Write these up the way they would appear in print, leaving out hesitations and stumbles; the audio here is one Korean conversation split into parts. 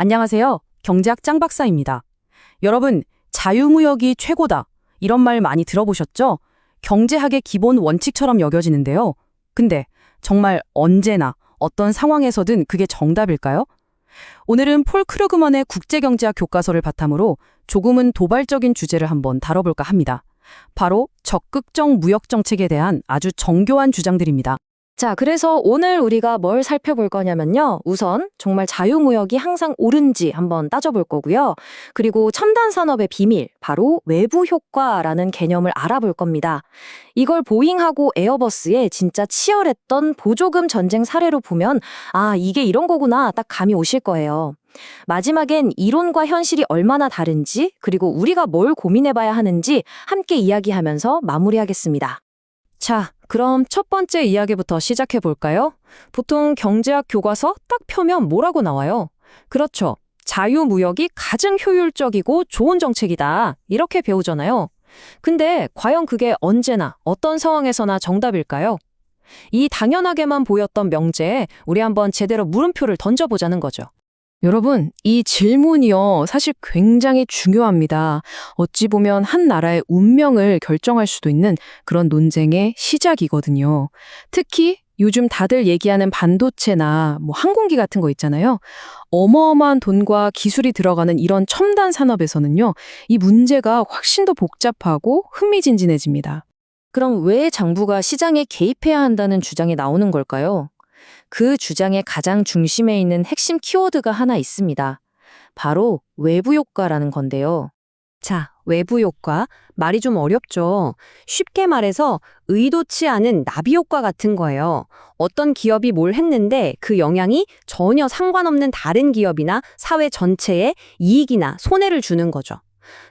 안녕하세요. 경제학 짱 박사입니다. 여러분, 자유무역이 최고다. 이런 말 많이 들어보셨죠? 경제학의 기본 원칙처럼 여겨지는데요. 근데 정말 언제나 어떤 상황에서든 그게 정답일까요? 오늘은 폴 크루그먼의 국제경제학 교과서를 바탕으로 조금은 도발적인 주제를 한번 다뤄볼까 합니다. 바로 적극적 무역 정책에 대한 아주 정교한 주장들입니다. 자, 그래서 오늘 우리가 뭘 살펴볼 거냐면요. 우선 정말 자유무역이 항상 옳은지 한번 따져볼 거고요. 그리고 첨단 산업의 비밀, 바로 외부 효과라는 개념을 알아볼 겁니다. 이걸 보잉하고 에어버스의 진짜 치열했던 보조금 전쟁 사례로 보면 이게 이런 거구나 딱 감이 오실 거예요. 마지막엔 이론과 현실이 얼마나 다른지, 그리고 우리가 뭘 고민해봐야 하는지 함께 이야기하면서 마무리하겠습니다. 자, 그럼 첫 번째 이야기부터 시작해 볼까요? 보통 경제학 교과서 딱 펴면 뭐라고 나와요? 그렇죠. 자유무역이 가장 효율적이고 좋은 정책이다. 이렇게 배우잖아요. 근데 과연 그게 언제나 어떤 상황에서나 정답일까요? 이 당연하게만 보였던 명제에 우리 한번 제대로 물음표를 던져보자는 거죠. 여러분, 이 질문이요, 사실 굉장히 중요합니다. 어찌 보면 한 나라의 운명을 결정할 수도 있는 그런 논쟁의 시작이거든요. 특히 요즘 다들 얘기하는 반도체나 항공기 같은 거 있잖아요. 어마어마한 돈과 기술이 들어가는 이런 첨단 산업에서는요, 이 문제가 훨씬 더 복잡하고 흥미진진해집니다. 그럼 왜 정부가 시장에 개입해야 한다는 주장이 나오는 걸까요? 그 주장의 가장 중심에 있는 핵심 키워드가 하나 있습니다. 바로 외부 효과라는 건데요. 자, 외부 효과, 말이 좀 어렵죠. 쉽게 말해서 의도치 않은 나비 효과 같은 거예요. 어떤 기업이 뭘 했는데 그 영향이 전혀 상관없는 다른 기업이나 사회 전체에 이익이나 손해를 주는 거죠.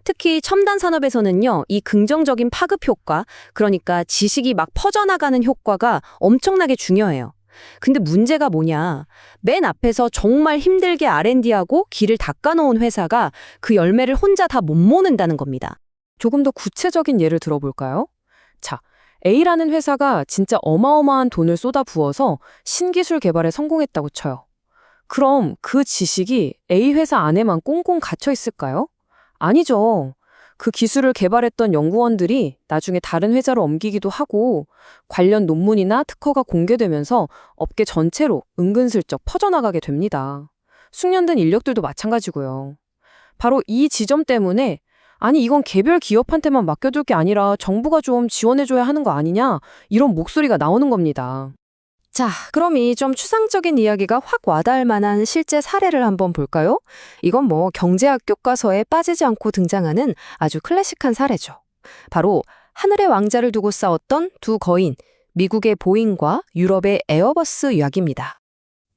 특히 첨단 산업에서는요, 이 긍정적인 파급 효과, 그러니까 지식이 막 퍼져나가는 효과가 엄청나게 중요해요. 근데 문제가 뭐냐? 맨 앞에서 정말 힘들게 R&D하고 길을 닦아놓은 회사가 그 열매를 혼자 다 못 모는다는 겁니다. 조금 더 구체적인 예를 들어볼까요? 자, A라는 회사가 진짜 어마어마한 돈을 쏟아부어서 신기술 개발에 성공했다고 쳐요. 그럼 그 지식이 A 회사 안에만 꽁꽁 갇혀 있을까요? 아니죠. 그 기술을 개발했던 연구원들이 나중에 다른 회사로 옮기기도 하고 관련 논문이나 특허가 공개되면서 업계 전체로 은근슬쩍 퍼져나가게 됩니다. 숙련된 인력들도 마찬가지고요. 바로 이 지점 때문에 이건 개별 기업한테만 맡겨둘 게 아니라 정부가 좀 지원해줘야 하는 거 아니냐, 이런 목소리가 나오는 겁니다. 자, 그럼 이 좀 추상적인 이야기가 확 와닿을 만한 실제 사례를 한번 볼까요? 이건 경제학 교과서에 빠지지 않고 등장하는 아주 클래식한 사례죠. 바로 하늘의 왕자를 두고 싸웠던 두 거인, 미국의 보잉과 유럽의 에어버스 이야기입니다.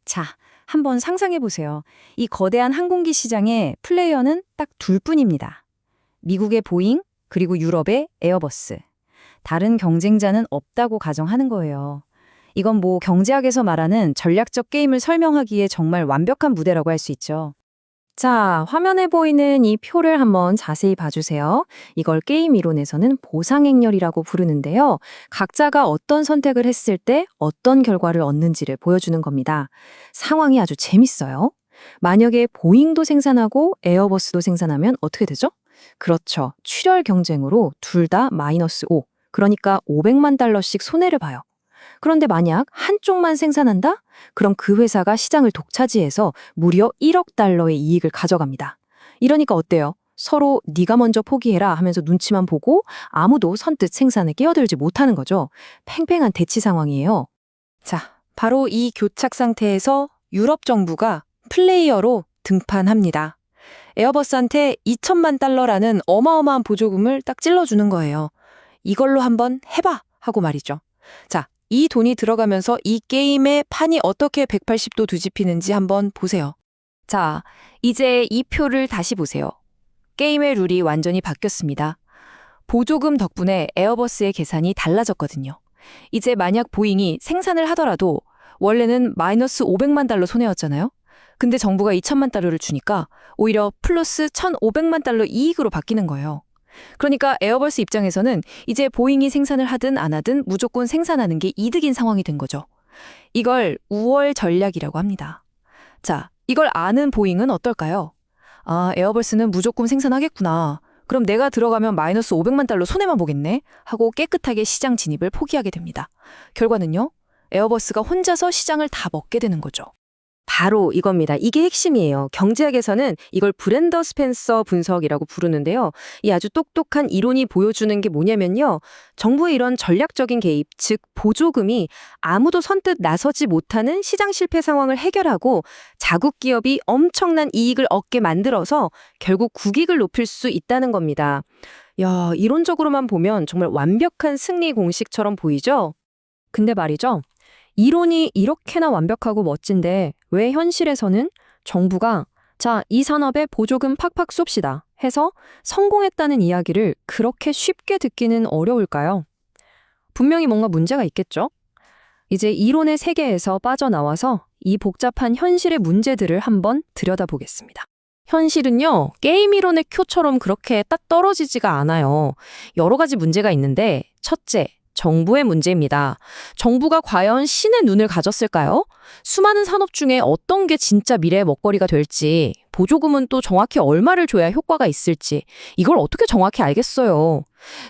자, 한번 상상해 보세요. 이 거대한 항공기 시장의 플레이어는 딱 둘뿐입니다. 미국의 보잉, 그리고 유럽의 에어버스. 다른 경쟁자는 없다고 가정하는 거예요. 이건 경제학에서 말하는 전략적 게임을 설명하기에 정말 완벽한 무대라고 할 수 있죠. 자, 화면에 보이는 이 표를 한번 자세히 봐주세요. 이걸 게임 이론에서는 보상행렬이라고 부르는데요. 각자가 어떤 선택을 했을 때 어떤 결과를 얻는지를 보여주는 겁니다. 상황이 아주 재밌어요. 만약에 보잉도 생산하고 에어버스도 생산하면 어떻게 되죠? 그렇죠. 출혈 경쟁으로 둘 다 -5, 그러니까 $500만 손해를 봐요. 그런데 만약 한쪽만 생산한다? 그럼 그 회사가 시장을 독차지해서 무려 $1억 이익을 가져갑니다. 이러니까 어때요? 서로 네가 먼저 포기해라 하면서 눈치만 보고 아무도 선뜻 생산에 끼어들지 못하는 거죠. 팽팽한 대치 상황이에요. 자, 바로 이 교착 상태에서 유럽 정부가 플레이어로 등판합니다. 에어버스한테 $2천만 어마어마한 보조금을 딱 찔러주는 거예요. 이걸로 한번 해봐 하고 말이죠. 자, 이 돈이 들어가면서 이 게임의 판이 어떻게 180도 뒤집히는지 한번 보세요. 자, 이제 이 표를 다시 보세요. 게임의 룰이 완전히 바뀌었습니다. 보조금 덕분에 에어버스의 계산이 달라졌거든요. 이제 만약 보잉이 생산을 하더라도 원래는 -$500만 손해였잖아요. 근데 정부가 $2천만 주니까 오히려 플러스 $1,500만 이익으로 바뀌는 거예요. 그러니까 에어버스 입장에서는 이제 보잉이 생산을 하든 안 하든 무조건 생산하는 게 이득인 상황이 된 거죠. 이걸 우월 전략이라고 합니다. 자, 이걸 아는 보잉은 어떨까요? 아, 에어버스는 무조건 생산하겠구나. 그럼 내가 들어가면 마이너스 500만 달러 손해만 보겠네? 하고 깨끗하게 시장 진입을 포기하게 됩니다. 결과는요? 에어버스가 혼자서 시장을 다 먹게 되는 거죠. 바로 이겁니다. 이게 핵심이에요. 경제학에서는 이걸 브렌더 스펜서 분석이라고 부르는데요. 이 아주 똑똑한 이론이 보여주는 게 뭐냐면요. 정부의 이런 전략적인 개입, 즉 보조금이 아무도 선뜻 나서지 못하는 시장 실패 상황을 해결하고 자국 기업이 엄청난 이익을 얻게 만들어서 결국 국익을 높일 수 있다는 겁니다. 야, 이론적으로만 보면 정말 완벽한 승리 공식처럼 보이죠? 근데 말이죠. 이론이 이렇게나 완벽하고 멋진데 왜 현실에서는 정부가 자, 이 산업에 보조금 팍팍 쏩시다 해서 성공했다는 이야기를 그렇게 쉽게 듣기는 어려울까요? 분명히 뭔가 문제가 있겠죠? 이제 이론의 세계에서 빠져나와서 이 복잡한 현실의 문제들을 한번 들여다보겠습니다. 현실은요, 게임 이론의 큐처럼 그렇게 딱 떨어지지가 않아요. 여러 가지 문제가 있는데, 첫째, 정부의 문제입니다. 정부가 과연 신의 눈을 가졌을까요? 수많은 산업 중에 어떤 게 진짜 미래의 먹거리가 될지, 보조금은 또 정확히 얼마를 줘야 효과가 있을지, 이걸 어떻게 정확히 알겠어요?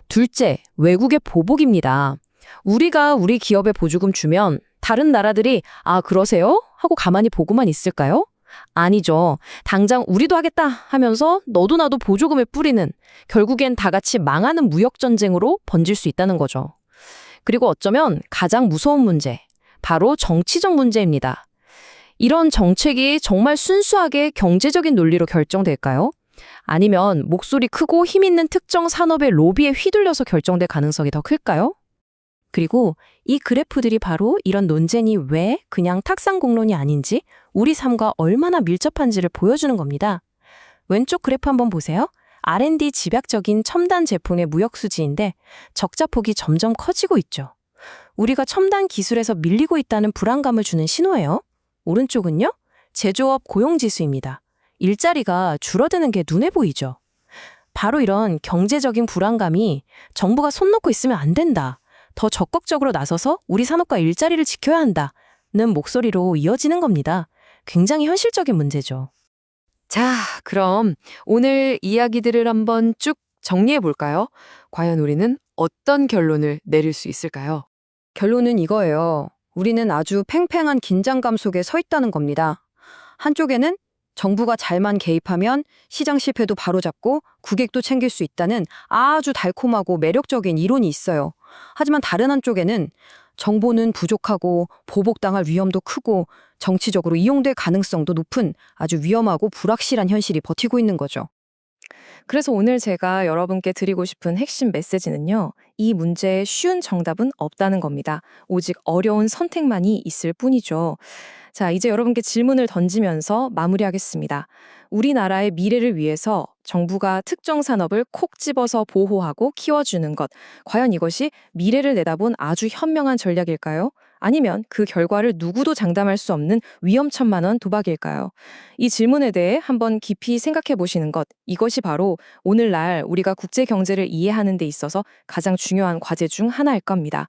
둘째, 외국의 보복입니다. 우리가 우리 기업에 보조금 주면 다른 나라들이 아, 그러세요? 하고 가만히 보고만 있을까요? 아니죠. 당장 우리도 하겠다 하면서 너도 나도 보조금을 뿌리는, 결국엔 다 같이 망하는 무역전쟁으로 번질 수 있다는 거죠. 그리고 어쩌면 가장 무서운 문제, 바로 정치적 문제입니다. 이런 정책이 정말 순수하게 경제적인 논리로 결정될까요? 아니면 목소리 크고 힘 있는 특정 산업의 로비에 휘둘려서 결정될 가능성이 더 클까요? 그리고 이 그래프들이 바로 이런 논쟁이 왜 그냥 탁상공론이 아닌지 우리 삶과 얼마나 밀접한지를 보여주는 겁니다. 왼쪽 그래프 한번 보세요. R&D 집약적인 첨단 제품의 무역 수지인데 적자폭이 점점 커지고 있죠. 우리가 첨단 기술에서 밀리고 있다는 불안감을 주는 신호예요. 오른쪽은요? 제조업 고용지수입니다. 일자리가 줄어드는 게 눈에 보이죠. 바로 이런 경제적인 불안감이 정부가 손 놓고 있으면 안 된다. 더 적극적으로 나서서 우리 산업과 일자리를 지켜야 한다는 목소리로 이어지는 겁니다. 굉장히 현실적인 문제죠. 자, 그럼 오늘 이야기들을 한번 쭉 정리해 볼까요? 과연 우리는 어떤 결론을 내릴 수 있을까요? 결론은 이거예요. 우리는 아주 팽팽한 긴장감 속에 서 있다는 겁니다. 한쪽에는 정부가 잘만 개입하면 시장 실패도 바로잡고 국익도 챙길 수 있다는 아주 달콤하고 매력적인 이론이 있어요. 하지만 다른 한쪽에는 정보는 부족하고 보복당할 위험도 크고 정치적으로 이용될 가능성도 높은 아주 위험하고 불확실한 현실이 버티고 있는 거죠. 그래서 오늘 제가 여러분께 드리고 싶은 핵심 메시지는요. 이 문제에 쉬운 정답은 없다는 겁니다. 오직 어려운 선택만이 있을 뿐이죠. 자, 이제 여러분께 질문을 던지면서 마무리하겠습니다. 우리나라의 미래를 위해서 정부가 특정 산업을 콕 집어서 보호하고 키워주는 것, 과연 이것이 미래를 내다본 아주 현명한 전략일까요? 아니면 그 결과를 누구도 장담할 수 없는 위험천만한 도박일까요? 이 질문에 대해 한번 깊이 생각해 보시는 것, 이것이 바로 오늘날 우리가 국제 경제를 이해하는 데 있어서 가장 중요한 과제 중 하나일 겁니다.